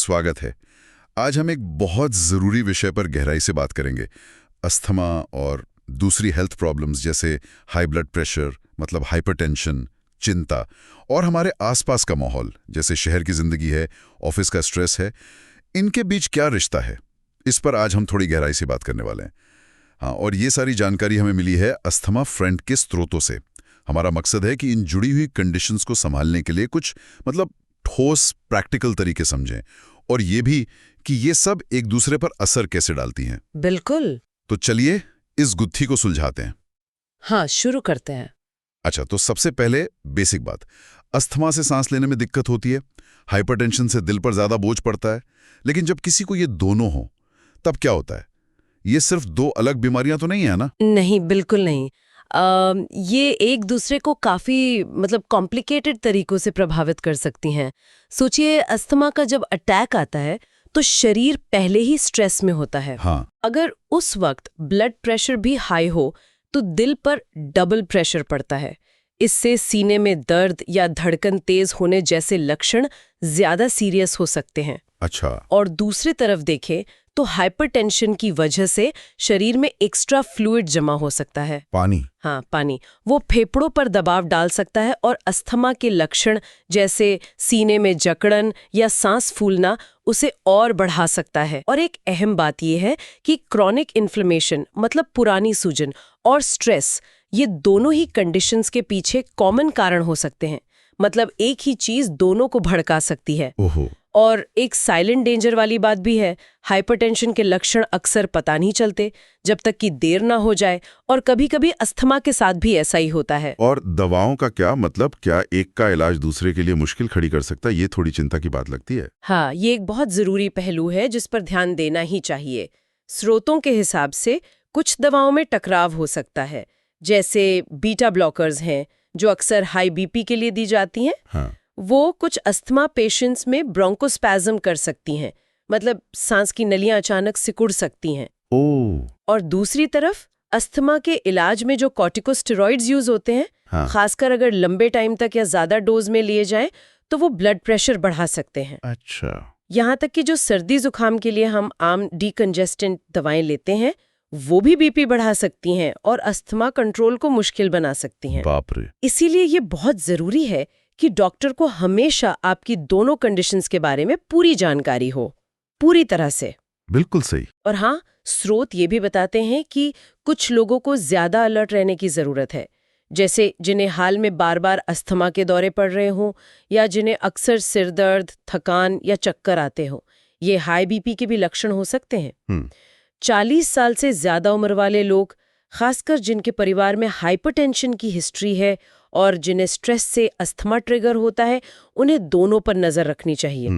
स्वागत है। आज हम एक बहुत ज़रूरी विषय पर गहराई से बात करेंगे। अस्थमा और दूसरी हेल्थ प्रॉब्लम्स जैसे हाई ब्लड प्रेशर मतलब हाइपरटेंशन, चिंता और हमारे आसपास का माहौल जैसे शहर की ज़िंदगी है, ऑफिस का स्ट्रेस है, इनके बीच क्या रिश्ता है, इस पर आज हम थोड़ी गहराई से बात करने वाले हैं। हाँ, और ये सारी जानकारी हमें मिली है अस्थमा फ्रेंड के स्रोतों से। हमारा मकसद है कि इन जुड़ी हुई कंडीशंस को संभालने के लिए कुछ ठोस प्रैक्टिकल तरीके समझें और ये भी कि ये सब एक दूसरे पर असर कैसे डालती हैं। बिल्कुल। तो चलिए इस गुत्थी को सुलझाते हैं। हाँ, शुरू करते हैं। अच्छा, तो सबसे पहले बेसिक बात, अस्थमा से सांस लेने में दिक्कत होती है, हाइपरटेंशन से दिल पर ज्यादा बोझ पड़ता है, लेकिन जब किसी को ये दोनों हो तब क्या होता है? ये सिर्फ दो अलग बीमारियां तो नहीं है ना? नहीं, बिल्कुल नहीं। ये एक दूसरे को काफी कॉम्प्लिकेटेड तरीकों से प्रभावित कर सकती हैं। सोचिए, अस्थमा का जब अटैक आता है तो शरीर पहले ही स्ट्रेस में होता है। हाँ। अगर उस वक्त ब्लड प्रेशर भी हाई हो तो दिल पर डबल प्रेशर पड़ता है। इससे सीने में दर्द या धड़कन तेज होने जैसे लक्षण ज्यादा सीरियस हो सकते हैं। अच्छा। और दूसरी तरफ देखें तो हाइपरटेंशन की वजह से शरीर में एक्स्ट्रा फ्लूइड जमा हो सकता है। पानी। हाँ, पानी। वो फेफड़ों पर दबाव डाल सकता है और अस्थमा के लक्षण जैसे सीने में जकड़न या सांस फूलना उसे और बढ़ा सकता है। और एक अहम बात यह है कि क्रॉनिक इन्फ्लेमेशन मतलब पुरानी सूजन और स्ट्रेस, ये दोनों ही कंडीशंस के पीछे कॉमन कारण हो सकते हैं। मतलब एक ही चीज दोनों को भड़का सकती है। ओहो। और एक साइलेंट डेंजर वाली बात भी है, हाइपरटेंशन के लक्षण अक्सर पता नहीं चलते जब तक कि देर ना हो जाए, और कभी-कभी अस्थमा के साथ भी ऐसा ही होता है। और दवाओं का क्या मतलब, क्या एक का इलाज दूसरे के लिए मुश्किल खड़ी कर सकता है? ये थोड़ी चिंता की बात लगती है। हाँ, ये एक बहुत जरूरी पहलू है जिस पर ध्यान देना ही चाहिए। स्रोतों के हिसाब से कुछ दवाओं में टकराव हो सकता है, जैसे बीटा ब्लॉकर्स हैं जो अक्सर हाई बीपी के लिए दी जाती हैं। हाँ। वो कुछ अस्थमा पेशेंट्स में ब्रोंकोस्पैज्म कर सकती हैं, मतलब सांस की नलियां अचानक सिकुड़ सकती हैं। ओह। और दूसरी तरफ अस्थमा के इलाज में जो कॉर्टिकोस्टेरॉइड्स यूज होते हैं, हाँ। खासकर अगर लंबे टाइम तक या ज्यादा डोज में लिए जाएं, तो वो ब्लड प्रेशर बढ़ा सकते हैं। अच्छा। यहाँ तक कि जो सर्दी जुकाम के लिए हम आम डीकंजेस्टेंट दवाएं लेते हैं, वो भी बीपी बढ़ा सकती हैं और अस्थमा कंट्रोल को मुश्किल बना सकती हैं। बाप रे। इसीलिए ये बहुत जरूरी है कि डॉक्टर को हमेशा आपकी दोनों कंडीशंस के बारे में पूरी जानकारी हो, पूरी तरह से। बिल्कुल सही। और हाँ, स्रोत ये भी बताते हैं कि कुछ लोगों को ज्यादा अलर्ट रहने की जरूरत है, जैसे जिन्हें हाल में बार बार अस्थमा के दौरे पड़ रहे हों या जिन्हें अक्सर सिर दर्द, थकान या चक्कर आते हों। ये हाई बीपी के भी लक्षण हो सकते हैं। 40 साल से ज्यादा उम्र वाले लोग, खासकर जिनके परिवार में हाइपरटेंशन की हिस्ट्री है और जिन्हें स्ट्रेस से अस्थमा ट्रिगर होता है, उन्हें दोनों पर नजर रखनी चाहिए।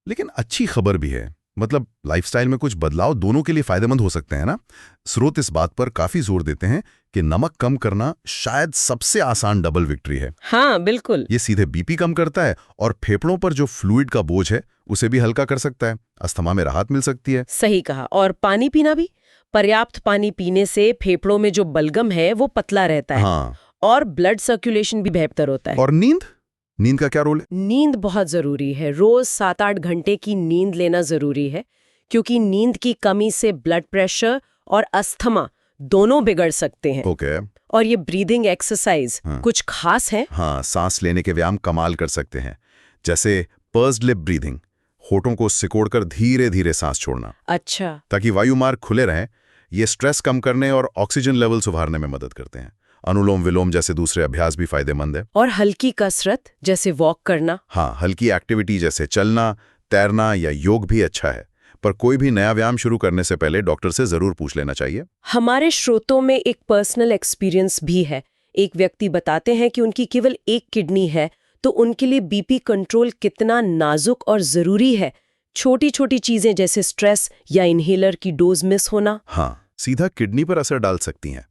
लेकिन अच्छी खबर भी है, मतलब लाइफस्टाइल में कुछ बदलाव दोनों के लिए फायदेमंद हो सकते हैं ना। स्रोत इस बात पर काफी जोर देते हैं कि नमक कम करना शायद सबसे आसान डबल विक्ट्री है। हाँ, बिल्कुल। ये सीधे बीपी कम करता है और फेफड़ों पर जो फ्लूइड का बोझ है उसे भी हल्का कर सकता है, अस्थमा में राहत मिल सकती है। सही कहा। और पानी पीना भी, पर्याप्त पानी पीने से फेफड़ों में जो बलगम है वो पतला रहता है। हाँ। और ब्लड सर्कुलेशन भी बेहतर होता है। और नींद का क्या रोल है? नींद बहुत जरूरी है। रोज 7-8 घंटे की नींद लेना जरूरी है, क्योंकि नींद की कमी से ब्लड प्रेशर और अस्थमा दोनों बिगड़ सकते हैं। ओके। और ये ब्रीदिंग एक्सरसाइज कुछ खास है। हाँ, सांस लेने के व्यायाम कमाल कर सकते हैं, जैसे पर्स्ड लिप ब्रीदिंग, होठों को सिकोड़कर धीरे धीरे सांस छोड़ना। अच्छा। ताकि वायु मार्ग खुले रहें। ये स्ट्रेस कम करने और ऑक्सीजन लेवल सुधारने में मदद करते हैं। अनुलोम विलोम जैसे दूसरे अभ्यास भी फायदेमंद है। और हल्की कसरत जैसे वॉक करना। हाँ, हल्की एक्टिविटी जैसे चलना, तैरना या योग भी अच्छा है, पर कोई भी नया व्यायाम शुरू करने से पहले डॉक्टर से जरूर पूछ लेना चाहिए। हमारे श्रोतों में एक पर्सनल एक्सपीरियंस भी है। एक व्यक्ति बताते हैं कि उनकी केवल एक किडनी है, तो उनके लिए बीपी कंट्रोल कितना नाजुक और जरूरी है। छोटी छोटी चीजें जैसे स्ट्रेस या इनहेलर की डोज मिस होना, हाँ, सीधा किडनी पर असर डाल सकती हैं।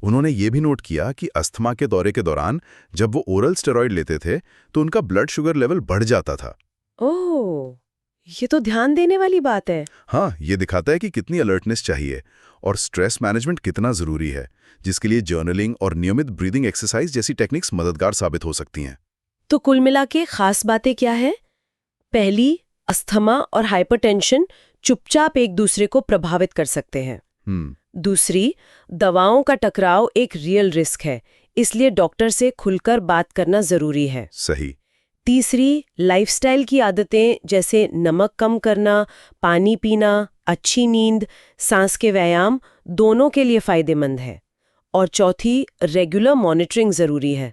उन्होंने ये भी नोट किया कि अस्थमा के दौरे के दौरान जब वो ओरल स्टेरॉइड लेते थे तो उनका ब्लड शुगर लेवल बढ़ जाता था। ओह, ये तो ध्यान देने वाली बात है। हाँ, ये दिखाता है कि कितनी अलर्टनेस चाहिए और स्ट्रेस मैनेजमेंट कितना जरूरी है, जिसके लिए जर्नलिंग और नियमित ब्रीदिंग एक्सरसाइज जैसी टेक्निक्स मददगार साबित हो सकती हैं। तो कुल मिला के खास बातें क्या है? पहली, अस्थमा और हाइपरटेंशन चुपचाप एक दूसरे को प्रभावित कर सकते हैं। दूसरी, दवाओं का टकराव एक रियल रिस्क है, इसलिए डॉक्टर से खुलकर बात करना जरूरी है। सही। तीसरी, लाइफस्टाइल की आदतें जैसे नमक कम करना, पानी पीना, अच्छी नींद, सांस के व्यायाम दोनों के लिए फायदेमंद है। और चौथी, रेगुलर मॉनिटरिंग जरूरी है।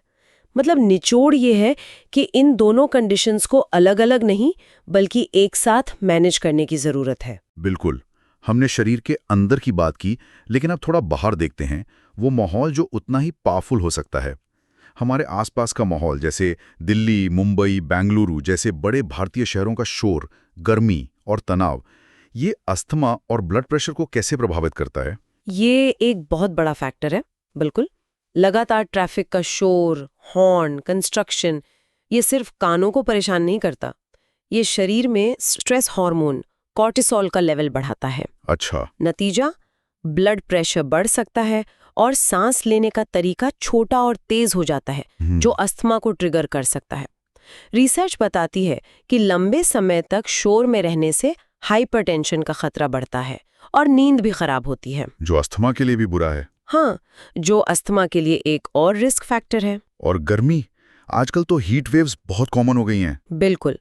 मतलब निचोड़ ये है कि इन दोनों कंडीशंस को अलग-अलग नहीं बल्कि एक साथ मैनेज करने की जरूरत है। बिल्कुल। हमने शरीर के अंदर की बात की, लेकिन अब थोड़ा बाहर देखते हैं, वो माहौल जो उतना ही पावरफुल हो सकता है। हमारे आसपास का माहौल जैसे दिल्ली, मुंबई, बेंगलुरु जैसे बड़े भारतीय शहरों का शोर, गर्मी और तनाव, ये अस्थमा और ब्लड प्रेशर को कैसे प्रभावित करता है? ये एक बहुत बड़ा फैक्टर है। बिल्कुल। लगातार ट्रैफिक का शोर, हॉर्न, कंस्ट्रक्शन, ये सिर्फ कानों को परेशान नहीं करता, ये शरीर में स्ट्रेस हार्मोन कॉर्टिसोल का लेवल बढ़ाता है। अच्छा। नतीजा, ब्लड प्रेशर बढ़ सकता है और सांस लेने का तरीका छोटा और तेज हो जाता है, जो अस्थमा को ट्रिगर कर सकता है। रिसर्च बताती है कि लंबे समय तक शोर में रहने से हाइपरटेंशन का खतरा बढ़ता है और नींद भी खराब होती है, जो अस्थमा के लिए भी बुरा है। हाँ, जो अस्थमा के लिए एक और रिस्क फैक्टर है। और गर्मी, आजकल तो हीट वेव्स बहुत कॉमन हो गई हैं। बिल्कुल।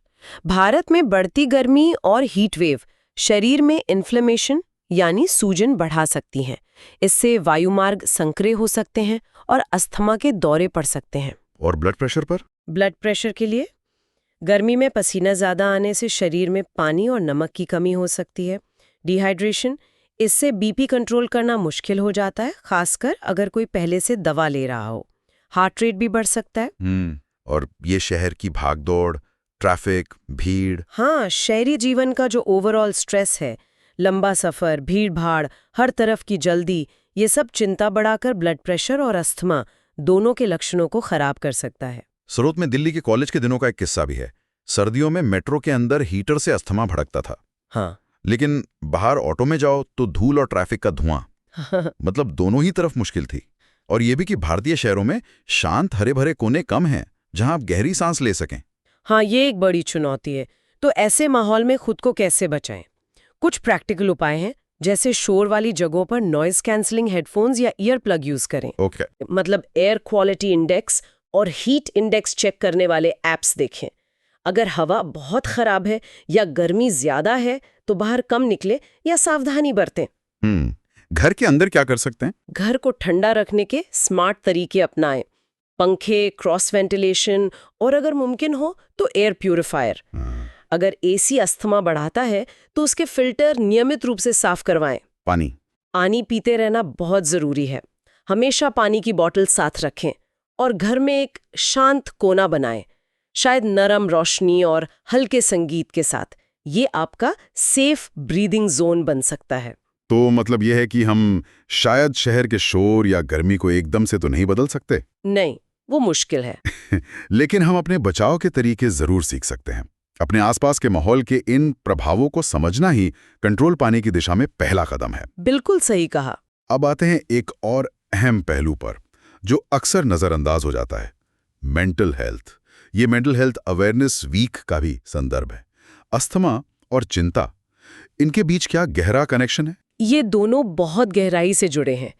भारत में बढ़ती गर्मी और हीट वेव शरीर में इन्फ्लेमेशन यानी सूजन बढ़ा सकती हैं। इससे वायुमार्ग संक्रिय हो सकते हैं और अस्थमा के दौरे पड़ सकते हैं। और ब्लड प्रेशर पर? ब्लड प्रेशर के लिए गर्मी में पसीना ज़्यादा आने से शरीर में पानी और नमक की कमी हो सकती है। डिहाइड्रेशन, इससे बीपी कंट्रोल करना मुश्किल हो जाता है, खासकर अगर कोई पहले से दवा ले रहा हो। हार्ट रेट भी बढ़ सकता है। और ये शहर की भागदौड़, ट्रैफिक, भीड़। हाँ, शहरी जीवन का जो ओवरऑल स्ट्रेस है, लंबा सफर, भीड़ भाड़, हर तरफ की जल्दी, ये सब चिंता बढ़ाकर ब्लड प्रेशर और अस्थमा दोनों के लक्षणों को खराब कर सकता है। सूरत में दिल्ली के कॉलेज के दिनों का एक किस्सा भी है। सर्दियों में मेट्रो के अंदर हीटर से अस्थमा भड़कता था। हाँ। लेकिन बाहर ऑटो में जाओ तो धूल और ट्रैफिक का धुआं। मतलब दोनों ही तरफ मुश्किल थी। और ये भी कि भारतीय शहरों में शांत हरे भरे कोने कम हैं जहां आप गहरी सांस ले सकें। हाँ, ये एक बड़ी चुनौती है। तो ऐसे माहौल में खुद को कैसे बचाएं? कुछ प्रैक्टिकल उपाय हैं, जैसे शोर वाली जगहों पर नॉइज कैंसलिंग हेडफोन्स या ईयर प्लग यूज करें। ओके। मतलब एयर क्वालिटी इंडेक्स और हीट इंडेक्स चेक करने वाले ऐप्स देखें। अगर हवा बहुत खराब है या गर्मी ज्यादा है तो बाहर कम निकले या सावधानी बरतें। घर के अंदर क्या कर सकते हैं? घर को ठंडा रखने के स्मार्ट तरीके अपनाएं। पंखे, क्रॉस वेंटिलेशन और अगर मुमकिन हो तो एयर प्यूरिफायर। अगर एसी अस्थमा बढ़ाता है तो उसके फिल्टर नियमित रूप से साफ करवाएं। पानी पीते रहना बहुत जरूरी है। हमेशा पानी की बोतल साथ रखें और घर में एक शांत कोना बनाएं, शायद नरम रोशनी और हल्के संगीत के साथ। ये आपका सेफ ब्रीदिंग जोन बन सकता है। तो मतलब यह है कि हम शायद शहर के शोर या गर्मी को एकदम से तो नहीं बदल सकते? नहीं, वो मुश्किल है। लेकिन हम अपने बचाव के तरीके जरूर सीख सकते हैं। अपने आसपास के माहौल के इन प्रभावों को समझना ही कंट्रोल पाने की दिशा में पहला कदम है। बिल्कुल सही कहा। अब आते हैं एक और अहम पहलू पर जो अक्सर नजरअंदाज हो जाता है, मेंटल हेल्थ। ये मेंटल हेल्थ अवेयरनेस वीक का भी संदर्भ है। अस्थमा और चिंता, इनके बीच क्या गहरा कनेक्शन है? ये दोनों बहुत गहराई से जुड़े हैं।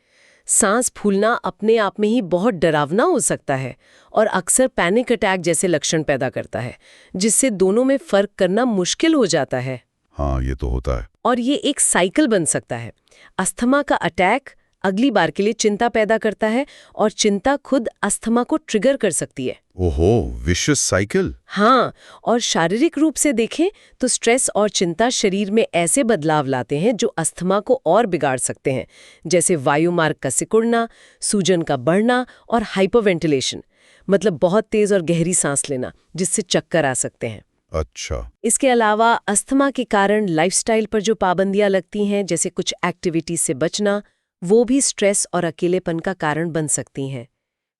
सांस फूलना अपने आप में ही बहुत डरावना हो सकता है और अक्सर पैनिक अटैक जैसे लक्षण पैदा करता है, जिससे दोनों में फर्क करना मुश्किल हो जाता है। हाँ, ये तो होता है। और ये एक साइकिल बन सकता है। अस्थमा का अटैक अगली बार के लिए चिंता पैदा करता है और चिंता खुद अस्थमा को ट्रिगर कर सकती है। ओहो, विशियस साइकिल। हाँ, और शारीरिक रूप से देखें तो स्ट्रेस और चिंता शरीर में ऐसे बदलाव लाते हैं जो अस्थमा को और बिगाड़ सकते हैं, जैसे वायुमार्ग का सिकुड़ना, सूजन का बढ़ना और हाइपरवेंटिलेशन, मतलब बहुत तेज और गहरी सांस लेना, जिससे चक्कर आ सकते हैं। अच्छा। इसके अलावा अस्थमा के कारण लाइफस्टाइल पर जो पाबंदियां लगती हैं, जैसे कुछ एक्टिविटीज से बचना, वो भी स्ट्रेस और अकेलेपन का कारण बन सकती हैं।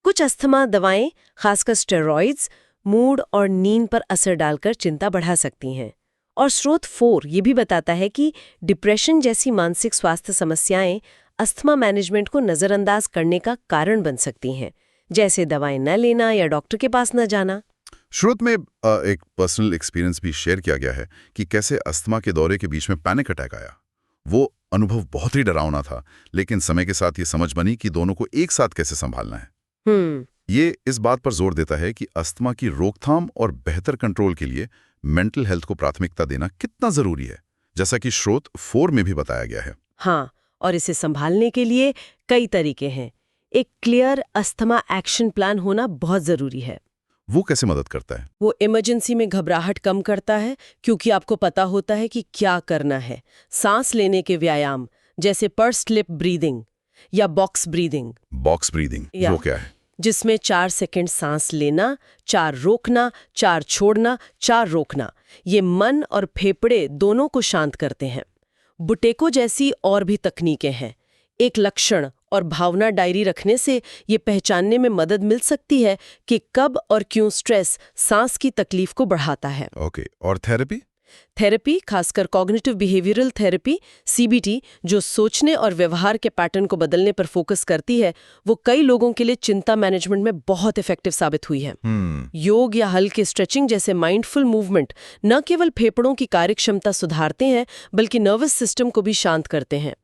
कुछ अस्थमा दवाएं, खासकर स्टेरॉइड्स, मूड और नींद पर असर डालकर चिंता बढ़ा सकती हैं। और स्रोत 4 ये भी बताता है कि डिप्रेशन जैसी मानसिक स्वास्थ्य समस्याएं अस्थमा मैनेजमेंट को नज़रअंदाज करने का कारण बन सकती हैं, जैसे दवाएं न लेना या डॉक्टर के पास न जाना। शुरू में एक पर्सनल एक्सपीरियंस भी शेयर किया गया है कि कैसे अस्थमा के दौरे के बीच में पैनिक अटैक आया। वो अनुभव बहुत ही डरावना था, लेकिन समय के साथ ये समझ बनी कि दोनों को एक साथ कैसे संभालना है। ये इस बात पर जोर देता है कि अस्थमा की रोकथाम और बेहतर कंट्रोल के लिए मेंटल हेल्थ को प्राथमिकता देना कितना जरूरी है, जैसा कि स्रोत 4 में भी बताया गया है। हाँ, और इसे संभालने के लिए कई तरीके हैं। एक क्लियर अस्थमा एक्शन प्लान होना बहुत जरूरी है। वो कैसे मदद करता है? वो इमरजेंसी में घबराहट कम करता है, क्योंकि आपको पता होता है कि क्या करना है। सांस लेने के व्यायाम जैसे पर्स्ड लिप ब्रीदिंग या बॉक्स ब्रीदिंग। बॉक्स ब्रीदिंग वो क्या है? जिसमें 4 सेकंड सांस लेना, 4 रोकना, 4 छोड़ना, 4 रोकना। ये मन और फेफड़े दोनों को शांत करते हैं। बुटेको जैसी और भी तकनीकें हैं। एक लक्षण और भावना डायरी रखने से ये पहचानने में मदद मिल सकती है कि कब और क्यों स्ट्रेस सांस की तकलीफ को बढ़ाता है। ओके, और थेरेपी? थेरेपी, खासकर कॉग्निटिव बिहेवियरल थेरेपी सीबीटी, जो सोचने और व्यवहार के पैटर्न को बदलने पर फोकस करती है, वो कई लोगों के लिए चिंता मैनेजमेंट में बहुत इफेक्टिव साबित हुई है। योग या हल्के स्ट्रेचिंग जैसे माइंडफुल मूवमेंट न केवल फेफड़ों की कार्यक्षमता सुधारते हैं, बल्कि नर्वस सिस्टम को भी शांत करते हैं।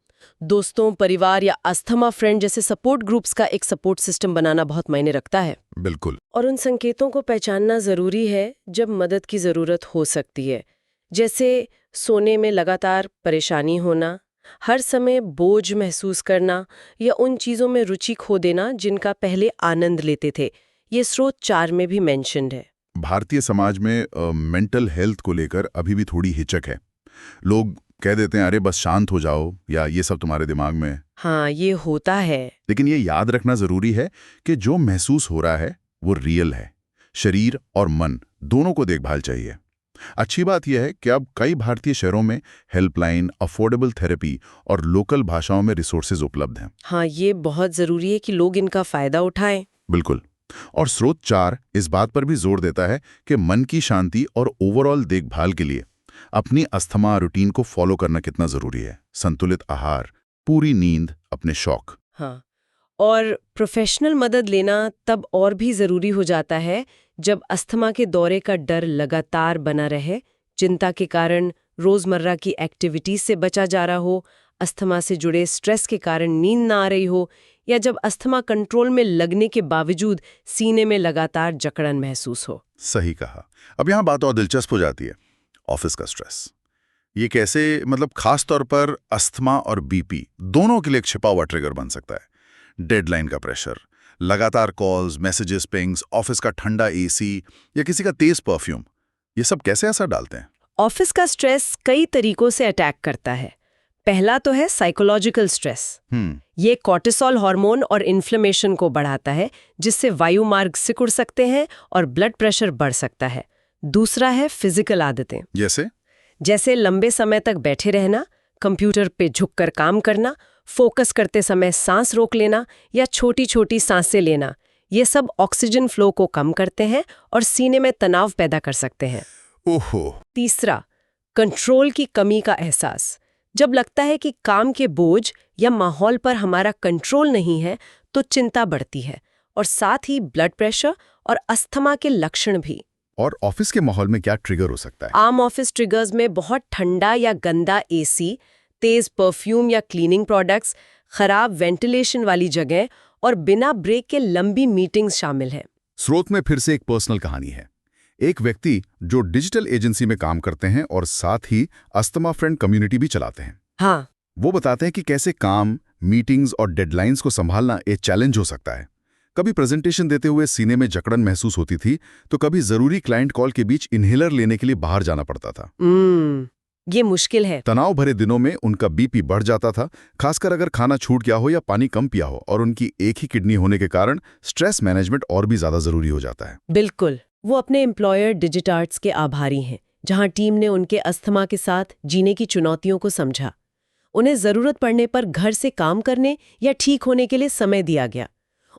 दोस्तों, परिवार या अस्थमा फ्रेंड जैसे सपोर्ट ग्रुप्स का एक सपोर्ट सिस्टम बनाना बहुत मायने रखता है। बिल्कुल। और उन संकेतों को पहचानना जरूरी है जब मदद की जरूरत हो सकती है, जैसे सोने में लगातार परेशानी होना, हर समय बोझ महसूस करना या उन चीज़ों में रुचि खो देना जिनका पहले आनंद लेते थे। ये स्रोत 4 में भी मेंशन्ड है। भारतीय समाज में मेंटल हेल्थ को लेकर अभी भी थोड़ी हिचक है। लोग कह देते हैं, अरे बस शांत हो जाओ, या ये सब तुम्हारे दिमाग में है। हाँ, ये होता है। लेकिन ये याद रखना जरूरी है कि जो महसूस हो रहा है वो रियल है। शरीर और मन दोनों को देखभाल चाहिए। अच्छी बात यह है कि अब कई भारतीय शहरों में हेल्पलाइन, अफोर्डेबल थेरेपी और लोकल भाषाओं में रिसोर्सेज उपलब्ध हैं। हाँ, ये बहुत जरूरी है कि लोग इनका फायदा उठाएं। बिल्कुल। और स्रोत 4 इस बात पर भी जोर देता है कि मन की शांति और ओवरऑल देखभाल के लिए अपनी अस्थमा रूटीन को फॉलो करना कितना जरूरी है। संतुलित आहार, पूरी नींद, अपने शौक। हाँ, और प्रोफेशनल मदद लेना तब और भी जरूरी हो जाता है जब अस्थमा के दौरे का डर लगातार बना रहे, चिंता के कारण रोजमर्रा की एक्टिविटीज से बचा जा रहा हो, अस्थमा से जुड़े स्ट्रेस के कारण नींद ना आ रही हो, या जब अस्थमा कंट्रोल में लगने के बावजूद सीने में लगातार जकड़न महसूस हो। सही कहा। अब यहाँ बात और दिलचस्प हो जाती है, ऑफिस का स्ट्रेस। ये कैसे, मतलब खास तौर पर अस्थमा और बीपी दोनों के लिए एक छिपा हुआ ट्रिगर बन सकता है। डेडलाइन का प्रेशर, लगातार कॉल्स, मैसेजेस, पिंग्स, ऑफिस का ठंडा एसी या किसी का तेज परफ्यूम, ये सब कैसे असर डालते हैं? ऑफिस का स्ट्रेस कई तरीकों से अटैक करता है। पहला तो है साइकोलॉजिकल स्ट्रेस। ये कॉर्टिसोल हार्मोन और इन्फ्लेमेशन को बढ़ाता है, जिससे वायु मार्ग सिकुड़ सकते हैं और ब्लड प्रेशर बढ़ सकता है। दूसरा है फिजिकल आदतें, जैसे लंबे समय तक बैठे रहना, कंप्यूटर पे झुककर काम करना, फोकस करते समय सांस रोक लेना या छोटी छोटी सांसें लेना। ये सब ऑक्सीजन फ्लो को कम करते हैं और सीने में तनाव पैदा कर सकते हैं। ओहो। तीसरा, कंट्रोल की कमी का एहसास। जब लगता है कि काम के बोझ या माहौल पर हमारा कंट्रोल नहीं है, तो चिंता बढ़ती है, और साथ ही ब्लड प्रेशर और अस्थमा के लक्षण भी। और ऑफिस के माहौल में क्या ट्रिगर हो सकता है? आम ऑफिस ट्रिगर्स में बहुत ठंडा या गंदा एसी, तेज परफ्यूम या क्लीनिंग प्रोडक्ट्स, खराब वेंटिलेशन वाली जगह और बिना ब्रेक के लंबी मीटिंग्स शामिल हैं। स्रोत में फिर से एक पर्सनल कहानी है। एक व्यक्ति जो डिजिटल एजेंसी में काम करते हैं और साथ ही अस्थमा फ्रेंड कम्युनिटी भी चलाते हैं। हाँ, वो बताते हैं कि कैसे काम, मीटिंग्स और डेडलाइंस को संभालना एक चैलेंज हो सकता है। कभी प्रेजेंटेशन देते हुए सीने में जकड़न महसूस होती थी, तो कभी जरूरी क्लाइंट कॉल के बीच इन्हेलर लेने के लिए बाहर जाना पड़ता था। ये मुश्किल है। तनाव भरे दिनों में उनका बीपी बढ़ जाता था, खासकर अगर खाना छूट गया हो या पानी कम पिया हो, और उनकी एक ही किडनी होने के कारण स्ट्रेस मैनेजमेंट और भी ज्यादा जरूरी हो जाता है। बिल्कुल। वो अपने एम्प्लॉयर डिजिटार्ट्स के आभारी हैं, जहां टीम ने उनके अस्थमा के साथ जीने की चुनौतियों को समझा। उन्हें जरूरत पड़ने पर घर से काम करने या ठीक होने के लिए समय दिया गया।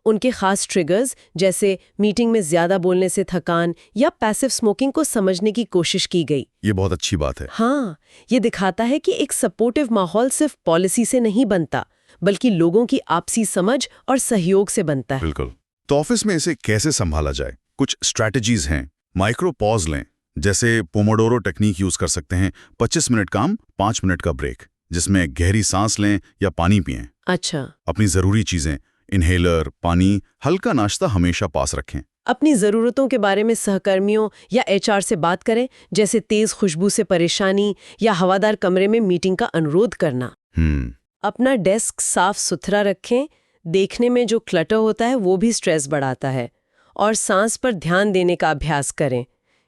उनके खास ट्रिगर्स, जैसे मीटिंग में ज्यादा बोलने से थकान या पैसिव स्मोकिंग, को समझने की कोशिश की गई। ये बहुत अच्छी बात है। हाँ, ये दिखाता है कि एक सपोर्टिव माहौल सिर्फ पॉलिसी से नहीं बनता, बल्कि लोगों की आपसी समझ और सहयोग से बनता है। बिल्कुल। तो ऑफिस में इसे कैसे संभाला जाए? कुछ स्ट्रैटेजीज हैं, माइक्रो पॉज लें, जैसे पोमोडोरो टेक्निक यूज कर सकते हैं। 25 मिनट काम, 5 मिनट का ब्रेक, जिसमें गहरी सांस लें या पानी पिएं। अच्छा। अपनी जरूरी चीजें, इनहेलर, पानी, हल्का नाश्ता हमेशा पास रखें। अपनी ज़रूरतों के बारे में सहकर्मियों या एचआर से बात करें, जैसे तेज खुशबू से परेशानी या हवादार कमरे में मीटिंग का अनुरोध करना। अपना डेस्क साफ सुथरा रखें। देखने में जो क्लटर होता है वो भी स्ट्रेस बढ़ाता है। और सांस पर ध्यान देने का अभ्यास करें।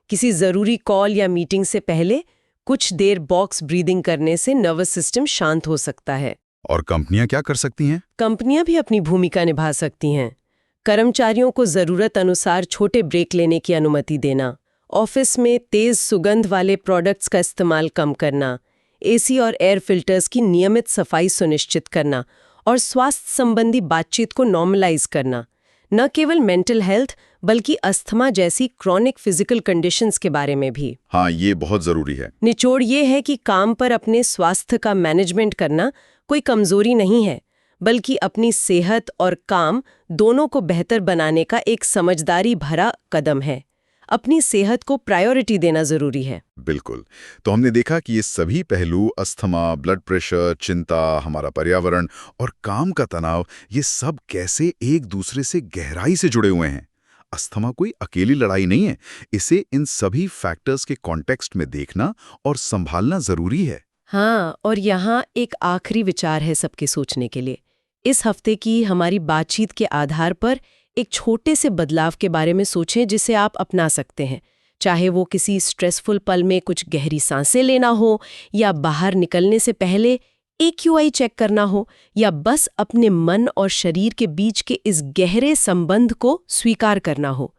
किसी ज़रूरी कॉल या मीटिंग से पहले कुछ देर बॉक्स ब्रीदिंग करने से नर्वस सिस्टम शांत हो सकता है। और कंपनियां क्या कर सकती हैं? कंपनियां भी अपनी भूमिका निभा सकती हैं। कर्मचारियों को ज़रूरत अनुसार छोटे ब्रेक लेने की अनुमति देना, ऑफिस में तेज सुगंध वाले प्रोडक्ट्स का इस्तेमाल कम करना, एसी और एयर फिल्टर्स की नियमित सफाई सुनिश्चित करना और स्वास्थ्य संबंधी बातचीत को नॉर्मलाइज करना। न केवल मेंटल हेल्थ बल्कि अस्थमा जैसी क्रॉनिक फिजिकल कंडीशंस के बारे में भी। हाँ, ये बहुत जरूरी है। निचोड़ ये है कि काम पर अपने स्वास्थ्य का मैनेजमेंट करना कोई कमजोरी नहीं है, बल्कि अपनी सेहत और काम दोनों को बेहतर बनाने का एक समझदारी भरा कदम है। अपनी सेहत को प्रायोरिटी देना जरूरी है। बिल्कुल। तो हमने देखा कि ये सभी पहलू, अस्थमा, ब्लड प्रेशर, चिंता, हमारा पर्यावरण और काम का तनाव, ये सब कैसे एक दूसरे से गहराई से जुड़े हुए हैं। अस्थमा कोई अकेली लड़ाई नहीं है, इसे इन सभी फैक्टर्स के कॉन्टेक्स्ट में देखना और संभालना जरूरी है। हाँ, और यहाँ एक आखिरी विचार है सबके सोचने के लिए। इस हफ्ते की हमारी बातचीत के आधार पर एक छोटे से बदलाव के बारे में सोचें जिसे आप अपना सकते हैं। चाहे वो किसी स्ट्रेसफुल पल में कुछ गहरी सांसें लेना हो, या बाहर निकलने से पहले AQI चेक करना हो, या बस अपने मन और शरीर के बीच के इस गहरे संबंध को स्वीकार करना हो।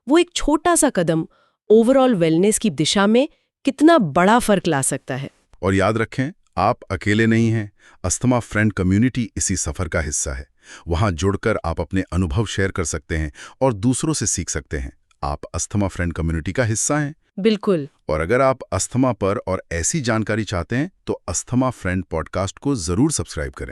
वो एक छोटा सा कदम ओवरऑल वेलनेस की दिशा में कितना बड़ा फर्क ला सकता है। और याद रखें, आप अकेले नहीं हैं। अस्थमा फ्रेंड कम्युनिटी इसी सफर का हिस्सा है। वहां जुड़कर आप अपने अनुभव शेयर कर सकते हैं और दूसरों से सीख सकते हैं। आप अस्थमा फ्रेंड कम्युनिटी का हिस्सा हैं। बिल्कुल। और अगर आप अस्थमा पर और ऐसी जानकारी चाहते हैं तो अस्थमा फ्रेंड पॉडकास्ट को जरूर सब्सक्राइब करें।